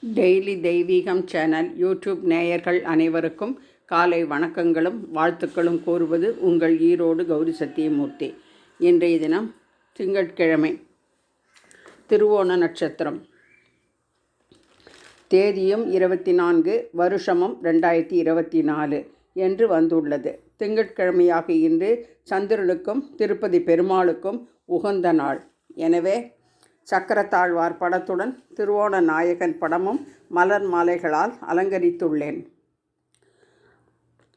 Daily தெய்வீகம் channel YouTube நேயர்கள் அனைவருக்கும் காலை வணக்கங்களும் வாழ்த்துக்களும் கூறுவது உங்கள் ஈரோடு கௌரி சத்தியமூர்த்தி. இன்றைய தினம் திங்கட்கிழமை, திருவோண நட்சத்திரம். தேதியும் 24, வருஷமும் 2024 என்று வந்துள்ளது. திங்கட்கிழமையாக இன்று சந்திரனுக்கும் திருப்பதி பெருமாளுக்கும் உகந்த நாள். எனவே சக்கரத்தாழ்வார் படத்துடன் திருவோண நாயகன் படமும் மலர் மாலைகளால் அலங்கரித்துள்ளேன்.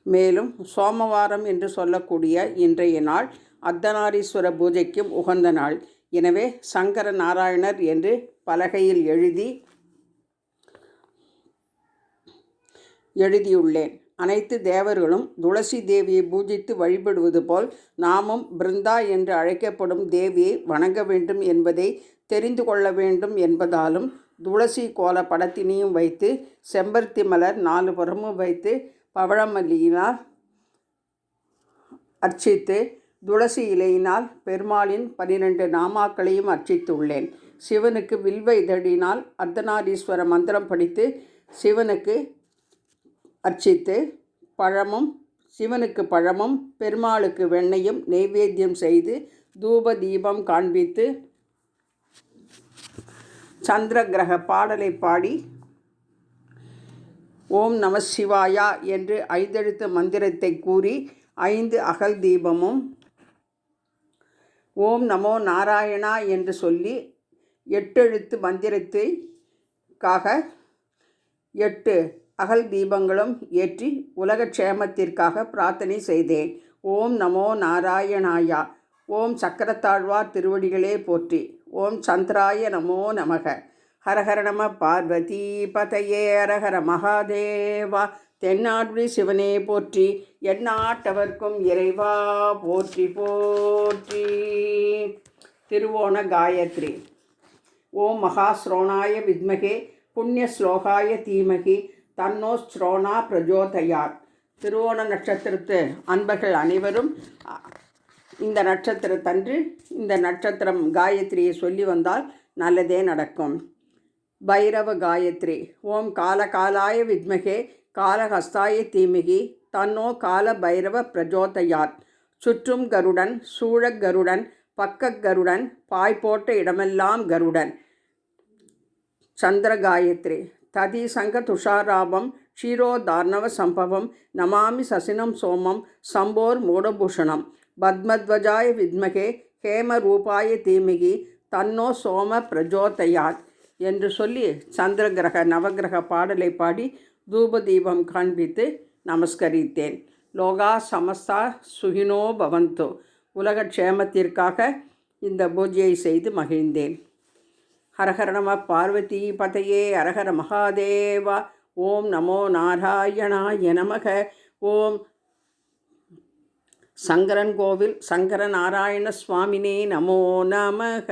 மேலும் சோமவாரம் என்று சொல்லக்கூடிய இன்றைய நாள் அர்த்தநாரீஸ்வர பூஜைக்கும் உகந்த நாள். எனவே சங்கர நாராயணர் என்று பலகையில் எழுதியுள்ளேன். அனைத்து தேவர்களும் துளசி தேவியை பூஜித்து வழிபடுவது போல் நாமும் பிருந்தா என்று அழைக்கப்படும் தேவியை வணங்க வேண்டும் என்பதை தெரிந்து கொள்ள வேண்டும் என்பதாலும் துளசி கோல படத்தினையும் வைத்து செம்பருத்தி மலர் 4 புறமும் வைத்து பவழமல்லியினால் அர்ச்சித்து துளசி இலையினால் பெருமாளின் 12 நாமாக்களையும் அர்ச்சித்துள்ளேன். சிவனுக்கு வில்வ இதழினால் அர்த்தநாரீஸ்வர மந்திரம் படித்து சிவனுக்கு அர்ச்சித்து சிவனுக்கு பழமும் பெருமாளுக்கு வெண்ணையும் நெய்வேத்தியம் செய்து தூப தீபம் காண்பித்து சந்திர கிரக பாடலை பாடி ஓம் நம சிவாயா என்று 5 எழுத்து மந்திரத்தை கூறி 5 அகல் தீபமும் ஓம் நமோ நாராயணா என்று சொல்லி 8 எழுத்து மந்திரத்திற்காக 8 அகல் தீபங்களும் ஏற்றி உலகக்ஷேமத்திற்காக பிரார்த்தனை செய்தேன். ஓம் நமோ நாராயணாயா. ஓம் சக்கரத்தாழ்வார் திருவடிகளே போற்றி. ஓம் சந்திராய நமோ நமக. ஹரஹர நம பார்வதி பதையே ஹரஹர மகாதேவா. தென்னாடுடைய சிவனே போற்றி, எந்நாட்டவர்க்கும் இறைவா போற்றி போற்றி. திருவோண காயத்ரி. ஓம் மகாஸ்ரோணாய வித்மகே புண்ணிய ஸ்லோகாய தீமகி தன்னோ ஸ்ரோணா பிரஜோதயாத். திருவோண நட்சத்திரத்து அன்பர்கள் அனைவரும் இந்த நட்சத்திரத்தன்று இந்த நட்சத்திரம் காயத்ரியை சொல்லி வந்தால் நல்லதே நடக்கும். பைரவ காயத்ரி. ஓம் காலகாலாய வித்மகே காலஹஸ்தாய தீமகி தன்னோ கால பைரவ பிரஜோதயாத். சுற்றும் கருடன், சூழக் கருடன், பக்க கருடன், பாய் போட்ட இடமெல்லாம் கருடன். சந்திர காயத்ரி. ததி சங்க துஷாராபம் க்ஷீரோதார்ணவ சம்பவம் நமாமி சசினம் சோமம் சம்போர் மூடபூஷணம். பத்மத்வஜாய வித்மகே ஹேம ரூபாய தீமகி தன்னோ சோம பிரஜோதயாத் என்று சொல்லி சந்திர கிரக நவகிரக பாடலை பாடி தூப தீபம் காண்பித்து நமஸ்கரித்தேன். லோகா சமஸ்தா சுகினோ பவந்தோ. உலக க்ஷேமத்திற்காக இந்த பூஜையை செய்து மகிழ்ந்தேன். ஹரஹர நம பார்வதி பதையே ஹரஹர மகாதேவா. ஓம் நமோ நாராயணாய நமக. ஓம் சங்கரன் கோவில் சங்கர நாராயண சுவாமினே நமோ நமக.